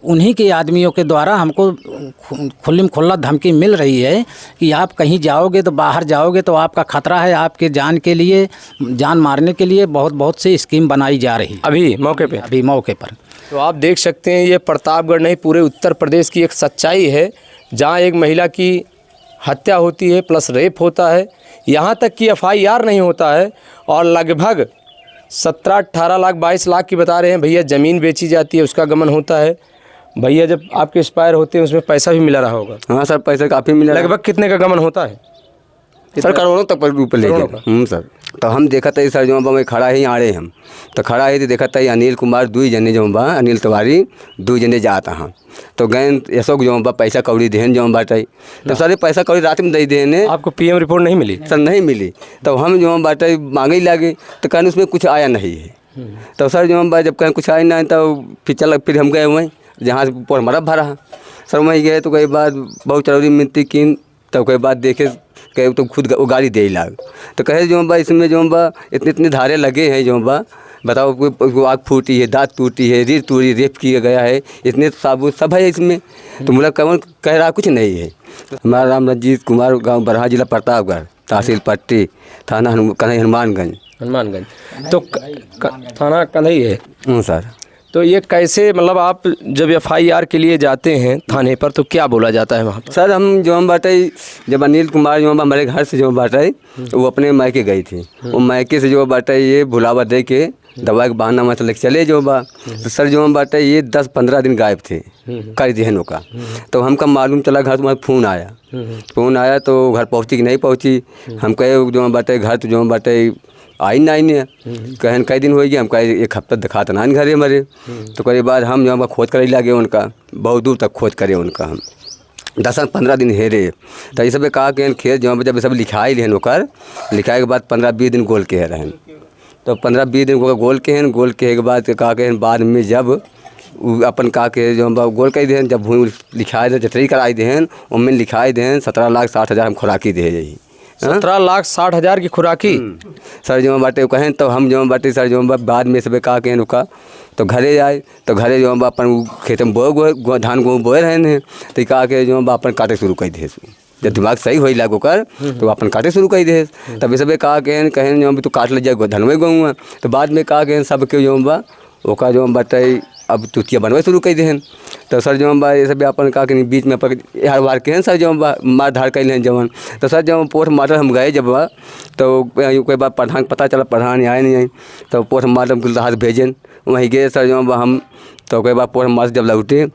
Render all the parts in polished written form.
उन्हीं के आदमियों के द्वारा हमको खुल्लम खुल्ला धमकी मिल रही है कि आप कहीं जाओगे तो बाहर जाओगे तो आपका खतरा है, आपके जान के लिए, जान मारने के लिए बहुत बहुत सी स्कीम बनाई जा रही है अभी मौके पर। तो आप देख सकते हैं ये प्रतापगढ़ नहीं पूरे उत्तर प्रदेश की एक सच्चाई है, जहाँ एक महिला की हत्या होती है प्लस रेप होता है, यहाँ तक कि FIR नहीं होता है, और लगभग 17-18 लाख 22 लाख की बता रहे हैं भैया ज़मीन बेची जाती है, उसका गमन होता है। भैया जब आपके एक्सपायर होते हैं उसमें पैसा भी मिला रहा होगा? हाँ सर, पैसा काफ़ी मिला। लगभग कितने का गमन होता है सर? करोड़ों तक रुपये ले गए सर। तो हम देखा था सर जो मैं खड़ा ही आड़े हम तो खड़ा है तो देखा था अनिल कुमार 2 जने जो बा, अनिल तिवारी 2 जने जाता हाँ। तो गए अशोक जो बा पैसा कौड़ी देहन जो बाटे, तो सारे पैसा कौड़ी रात में दे देने। आपको PM रिपोर्ट नहीं मिली? सर नहीं मिली। तो हम जो बाटे मांगे लगे तो कहने उसमें कुछ आया नहीं है। तो सर जो बा जब कहें कुछ आया नहीं तो फिर हम गए वहीं जहाँ से पर मरब भरा सर, वहीं गए तो कई बात बहुत जरूरी मिलती किन, तो कई बात देखे कहे तो खुद वो गाड़ी दे लाग। तो कहे जो बा इसमें जो बा इतने धारे लगे हैं जो बा, बताओ कोई आँख फूटी है, दांत टूटी है, रीढ़ टूटी, रेप किया गया है, इतने साबुत सब है इसमें। तो मुझे कौन कह रहा कुछ नहीं है। हमारा नाम रंजीत कुमार, गांव बरहा, जिला प्रतापगढ़, तहसील पट्टी, थाना हनुमानगंज। तो थाना कन्हई है सर। तो ये कैसे, मतलब आप जब FIR के लिए जाते हैं थाने पर तो क्या बोला जाता है वहाँ पर? सर हम जो हम बाटे जब अनिल कुमार जो हमारे घर से जो बाटे वो अपने मायके गई थी, वो मायके से जो बाटे ये भुलावा दे के दवा के बहाना मतलब चले जो बा। तो सर जो हम बाटे ये 10-15 दिन गायब थे कर जहनों का। तो हमका मालूम चला घर तुम्हारा फ़ोन आया तो घर पहुँची कि नहीं पहुँची। हम कहे जो बाटे घर तो जो बाटे आई नहीं कहन कई दिन हो गया। हम कहे 1 हफ्ता दिखा तो ना घरे मरे। तो कई बाद हम जो खोज करे लगे उनका, बहुत दूर तक खोज करे उनका, हम 10-15 दिन हेरे। तो ये सब कहा कि खेत जो जब सब लिखाई लेन ओकर, लिखाए के बाद 15-20 दिन गोल के रहन। तो 15-20 दिन गोल के बाद कहा के बाद में जब अपन कहा के जो गोल कर दें, जब भूमि लिखाए दें जतरी कराई दें, उनमें लिखाए दें 17,60,000 हम खुराकी दे जाइए। 17,60,000 की खुराकी सर जो बाटे कहें। तो हम जो बाटे सर जो बाद में सब कहा के रुका तो घरे आए। तो घरे जो अपन खेत में धान गेहूँ बोए रहे हैं। तो कहा के जो अपन काटे शुरू कर दे, जब दिमाग सही हो लागो कर तो अपन काटे शुरू कर दे। तब सब कहा के कहें जो तो काट ले जाए धनवे गऊँ। तो बाद में कहा के सबके जो बा ओका जो बाटे अब तुतिया बनवे शुरू कर दें। तो सर जो बा ये सब अपन का के बीच में हर बार के सर जो बा मार धार कर लें जवन। तो सर जो पोस्ट मार्टम हम गए जब बा तो कोई बात प्रधान पता चला, प्रधान आए नहीं। तो पोस्ट मार्टम के हाथ भेजन वहीं गए सर जो बा हम। तो कोई बात पोस्ट मार्टम जब लौटे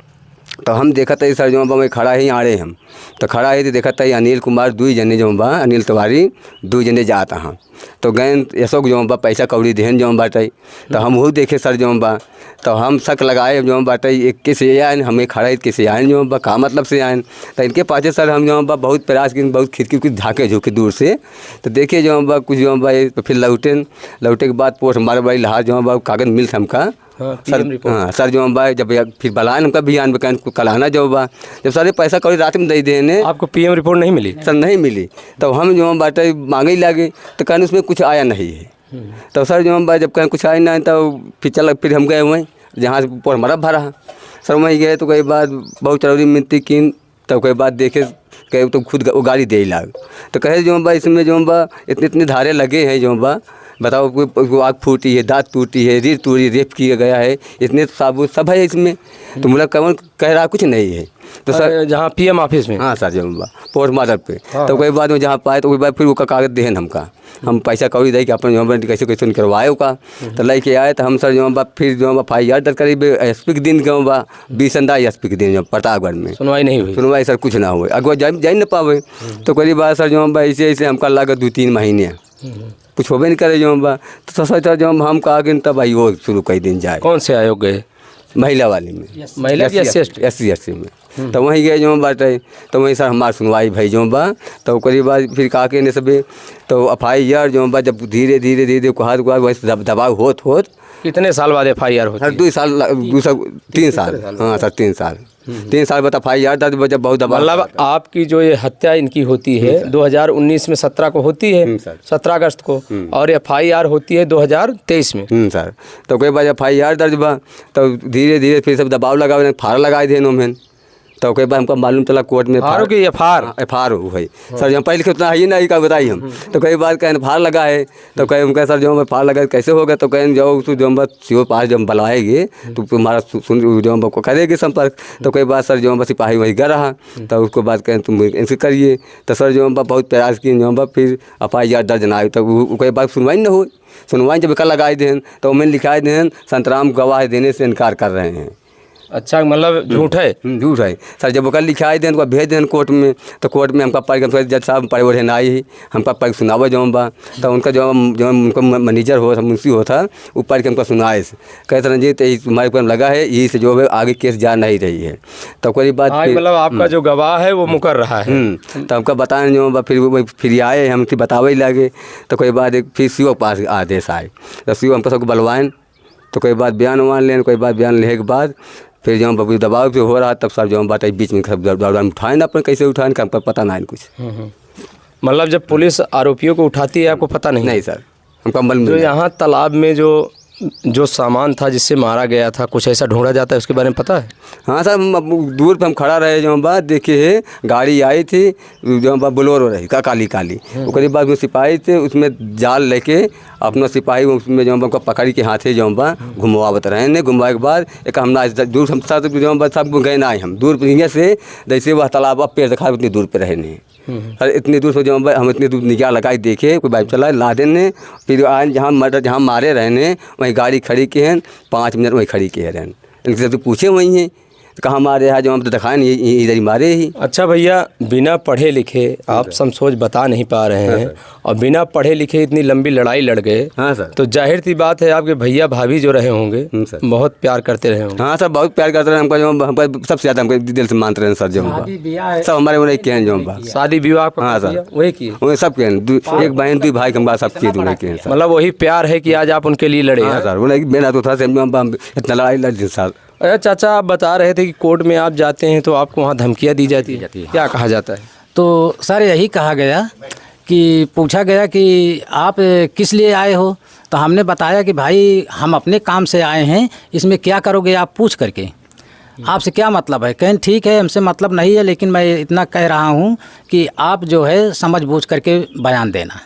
तो हम देखा था सर जो बा मैं खड़ा ही आड़े हम तो खड़ा है तो देखा था अनिल कुमार 2 जने जो बा, अनिल तिवारी 2 जने जाता हाँ। तो गए अशोक जो बा पैसा कौड़ी देहन जो बाटे। तो हम वो देखे सर जो बा, तो हम शक लगाए जो बाटे एक के से आए, हमें खड़ा किसे आए जो बा, का मतलब से आए। तो इनके पाछे सर हम जो बा बहुत प्रयास की, बहुत खिड़की कुछ झाँके झुके दूर से। तो देखे जो बा कुछ जो बा, तो फिर लौटे के बाद पोस्ट मारे बड़ी लहार जो बा कागज मिल हमका सर। हाँ सर जो बा जब फिर बलान हमका भी आन बकान कलाना जो बा, जब सारे पैसा कौड़ी रात में दे देने। आपको PM रिपोर्ट नहीं मिली? सर नहीं मिली। तो हम जो बाटे मांगे लगे तो कहने उसमें कुछ आया नहीं है। तो सर जो बा जब कहें कुछ आया नहीं तो फिर हम गए वहीं जहाँ से पर मरब भरा सर, वहीं गए तो कई बात बहुत जरूरी मिलती किन, तो कई बात देखे कहे तो खुद वो गाड़ी दे लाग। तो कहे जो बा इसमें जो बा इतने धारे लगे हैं जो बा, बताओ कोई आँख फूटी है, दांत टूटी है, रीढ़ टूटी, रेप किया गया है, इतने साबुत सब है इसमें। तो मुझे कौन कह रहा कुछ नहीं है। तो सर जहाँ PM ऑफिस में? हाँ सर जो पोस्ट मार्टम पे। तो कोई बात में जहाँ पाए तो कोई बात फिर वो कागज देहन हमका, हम पैसा कौड़ी दे के अपन जो कैसे कैसे करवाए का। तो लेके आए तो हम सर जो फिर जो FIR दर्ज करीब SP के दिन जो बा 20 SP के दिन जो प्रतापगढ़ में सुनवाई नहीं हुई। सुनवाई सर कुछ ना हुए, अगवा जा न पावे। तो करीब बात सर जो ऐसे ऐसे हमका लगा 2-3 महीने कुछ होबे नहीं करे जो बा। तो सोचा जो हम कहा कि तब भाई वो शुरू कर दिन जाए। कौन से आयोग गए? महिला वाले में, महिला SC में। तो वहीं गए जो बाटे तो वहीं सर हमारी सुनवाई भाई जो बा। तो करीब बाद फिर कहा के सब तो FIR जो बा जब धीरे धीरे कुहाद वैसे दबाव होत। कितने साल बाद FIR होती है? सर 2 साल 3 साल। हाँ सर 3 साल 3 साल बाद FIR दर्ज जब बहुत दबाव। मतलब आपकी जो ये हत्या इनकी होती है 2019 में 17 को होती है, 17 अगस्त को, और FIR होती है 2023 में। सर तो कोई बार FIR दर्ज बा तो धीरे धीरे फिर सब दबाव लगावे, फाड़ लगाए थे इन्होंने। तो कोई बार हमको मालूम चला कोर्ट में फारो की FIR हो भाई सर, जो पढ़े लिखे उतना है ही नहीं का बताइए हम। तो कई बार कहें फाड़ लगा है, तो कहे उनका सर जो फाड़ लगा कैसे होगा, तो कहें जाओ तो जो सीओ पास जब बुलाएंगे तो तुम्हारा सुन जो को करेगी संपर्क। तो कई बार सर जो सिपाही वही गया रहा, तो उसको बात कहें तुम इनसे करिए। तो सर जो बहुत प्रयास किए जो फिर FIR दर्ज ना आई, तो कोई बात सुनवाई न हो। सुनवाई जब कल लगाए दें तो उन्हें लिखाए दें संतराम गवाह देने से इनकार कर रहे हैं। अच्छा, मतलब झूठ है? झूठ है सर। जब कल लिखाई दें तो भेज दें कोर्ट में, तो कोर्ट में हमका पढ़ जज साहब पढ़े ओढ़े आई ही हमका पढ़ सुनावा जो बा। तो उनका जो उनका मैनेजर हो मुंशी हो था वो पढ़ के हमको सुनाए कहते रंजीत तुम्हारे ऊपर लगा है, यही से जो है आगे केस जा नहीं रही है। तो कोई बात मतलब आपका जो गवाह है वो मुकर रहा है। तो हमका बताएं जो फिर आए हम बतावे लगे। तो कोई बात फिर सीओ के पास आदेश आए, तो सीओ हमको सबको बुलवाएं। तो कोई बात बयान मान लें, कोई बात बयान लेने के बाद फिर जो बबू दबाव पे हो रहा तब सर जो बात बीच में उठाएं ना, अपन कैसे उठाएं का हमको पता नहीं कुछ। मतलब जब पुलिस आरोपियों को उठाती है आपको पता नहीं? नहीं सर, हमको अमल जो यहाँ तालाब में जो सामान था जिससे मारा गया था, कुछ ऐसा ढूंढा जाता है, उसके बारे में पता है? हाँ सर, दूर पे हम खड़ा रहे जो बात देखिए, गाड़ी आई थी जो बोलेरो रही काली उसके बाद में सिपाही थे, उसमें जाल लेके अपना सिपाही उसमें जो हमको पकड़ के हाथे जो घुमवावत रहे ने। घुमवाए के बाद एक हम दूर हम साथ जो सब गए ना हम दूर यहाँ से जैसे वह तालाब पेड़ दिखा उतनी दूर पे रहे ने। सर इतनी दूर से जो हम इतनी दूर निगाह लगाई देखे, कोई बाइक चला ला देने, फिर आए जहाँ मारे रहने वहीं गाड़ी खड़ी की हैं, 5 मिनट वहीं खड़ी की है रहन। इनसे तो पूछे वहीं हैं कहाँ मारे हैं, जो हम तो दिखाए नहीं इधर ही मारे ही। अच्छा भैया, बिना पढ़े लिखे आप समझोज बता नहीं पा रहे हैं और बिना पढ़े लिखे इतनी लंबी लड़ाई लड़ गए। हाँ सर, तो जाहिर सी बात है आपके भैया भाभी जो रहे होंगे बहुत प्यार करते रहे होंगे। हाँ सर, बहुत प्यार करते रहे हमको, जो हमको सबसे ज़्यादा हमको दिल से मानते रहे सर। जो सब हमारे वही के हैं जो शादी विवाह आपका? हाँ सर, वही किए? वही सब के हैं, एक बहन 2 भाई हम सब किए दूल्हे के हैं। मतलब वही प्यार है कि आज आप उनके लिए लड़े? हाँ सर, वो मेरा तो था इतना लड़ाई लड़ी सर। अच्छा चाचा, आप बता रहे थे कि कोर्ट में आप जाते हैं तो आपको वहाँ धमकियाँ दी जाती है, क्या कहा जाता है? तो सर यही कहा गया कि पूछा गया कि आप किस लिए आए हो, तो हमने बताया कि भाई हम अपने काम से आए हैं, इसमें क्या करोगे आप पूछ करके, आपसे क्या मतलब है। कहें ठीक है हमसे मतलब नहीं है, लेकिन मैं इतना कह रहा हूँ कि आप जो है समझ बूझ करके बयान देना,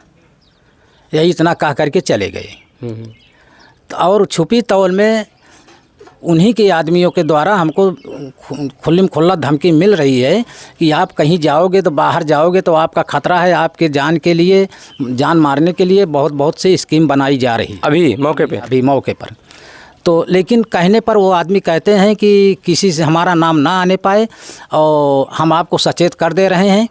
यही इतना कह करके चले गए। और छुपी तौल में उन्हीं के आदमियों के द्वारा हमको खुल्लम खुल्ला धमकी मिल रही है कि आप कहीं जाओगे तो बाहर जाओगे तो आपका खतरा है, आपके जान के लिए, जान मारने के लिए बहुत सी स्कीम बनाई जा रही है अभी मौके पर। तो लेकिन कहने पर वो आदमी कहते हैं कि किसी से हमारा नाम ना आने पाए और हम आपको सचेत कर दे रहे हैं,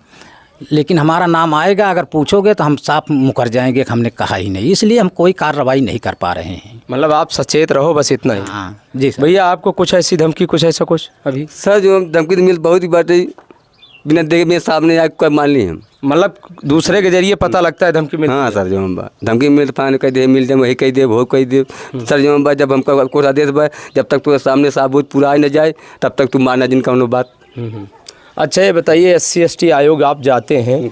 लेकिन हमारा नाम आएगा अगर पूछोगे तो हम साफ मुकर जाएंगे कि हमने कहा ही नहीं, इसलिए हम कोई कार्रवाई नहीं कर पा रहे हैं। मतलब आप सचेत रहो बस इतना ही? हाँ जी सर। भैया आपको कुछ ऐसी धमकी, कुछ ऐसा कुछ अभी? सर जो धमकी तो मिल बहुत ही बात है, बिना देखे मेरे सामने आके मान ली हम, मतलब दूसरे के जरिए पता लगता है धमकी मिल? हाँ सर, जो हम धमकी मिल फान कह दे मिल जाए वही कह दे वो कह दे सर। जो हम जब हमको कोर्ट आदेश बा जब तक तो सामने साबूत पूरा आ न जाए तब तक तुम मानना जिनका उन्होंने बात। अच्छा ये बताइए, SC/ST आयोग आप जाते हैं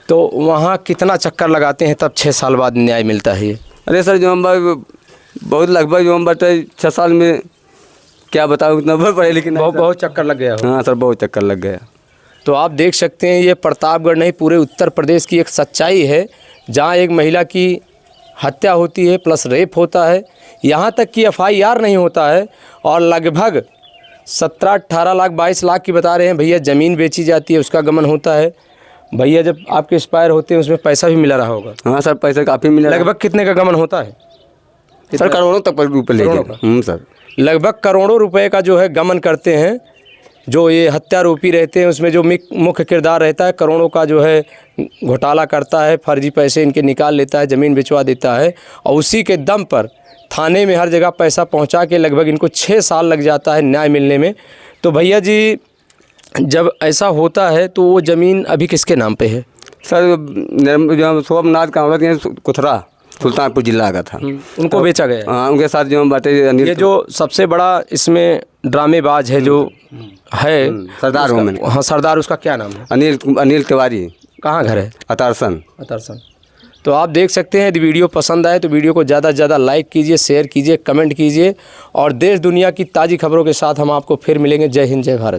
तो वहाँ कितना चक्कर लगाते हैं तब 6 साल बाद न्याय मिलता है? अरे सर जो हम बहुत लगभग जो हम बताए 6 साल में क्या बताऊँ उतना पढ़े, लेकिन बहुत चक्कर लग गया। हाँ सर, बहुत चक्कर लग गया। तो आप देख सकते हैं ये प्रतापगढ़ नहीं पूरे उत्तर प्रदेश की एक सच्चाई है, जहाँ एक महिला की हत्या होती है प्लस रेप होता है, यहाँ तक कि FIR नहीं होता है, और लगभग 17-18 लाख 22 लाख की बता रहे हैं भैया ज़मीन बेची जाती है, उसका गमन होता है। भैया जब आपके एक्सपायर होते हैं उसमें पैसा भी मिला रहा होगा? हाँ सर, पैसा काफ़ी मिला। लगभग कितने का गमन होता है सर? करोड़ों तक रुपये लेके सर, लगभग करोड़ों रुपए का जो है गमन करते हैं। जो ये हत्यारोपी रहते हैं उसमें जो मुख्य किरदार रहता है करोड़ों का जो है घोटाला करता है, फर्जी पैसे इनके निकाल लेता है, ज़मीन बिचवा देता है, और उसी के दम पर थाने में हर जगह पैसा पहुंचा के लगभग इनको 6 साल लग जाता है न्याय मिलने में। तो भैया जी जब ऐसा होता है तो वो ज़मीन अभी किसके नाम पे है? सर जो सोमनाथ का कुथरा सुल्तानपुर जिला का था। उनको बेचा गया है। हाँ, उनके साथ जो बाटे अनिल ये जो सबसे बड़ा इसमें ड्रामेबाज है जो है सरदार उसका- मोमिन। हाँ सरदार, उसका क्या नाम है? अनिल तिवारी, कहाँ घर है? अतारसन। अतरसन। तो आप देख सकते हैं, यदि वीडियो पसंद आए तो वीडियो को ज़्यादा से ज़्यादा लाइक कीजिए, शेयर कीजिए, कमेंट कीजिए और देश दुनिया की ताज़ी खबरों के साथ हम आपको फिर मिलेंगे। जय हिंद, जय भारत।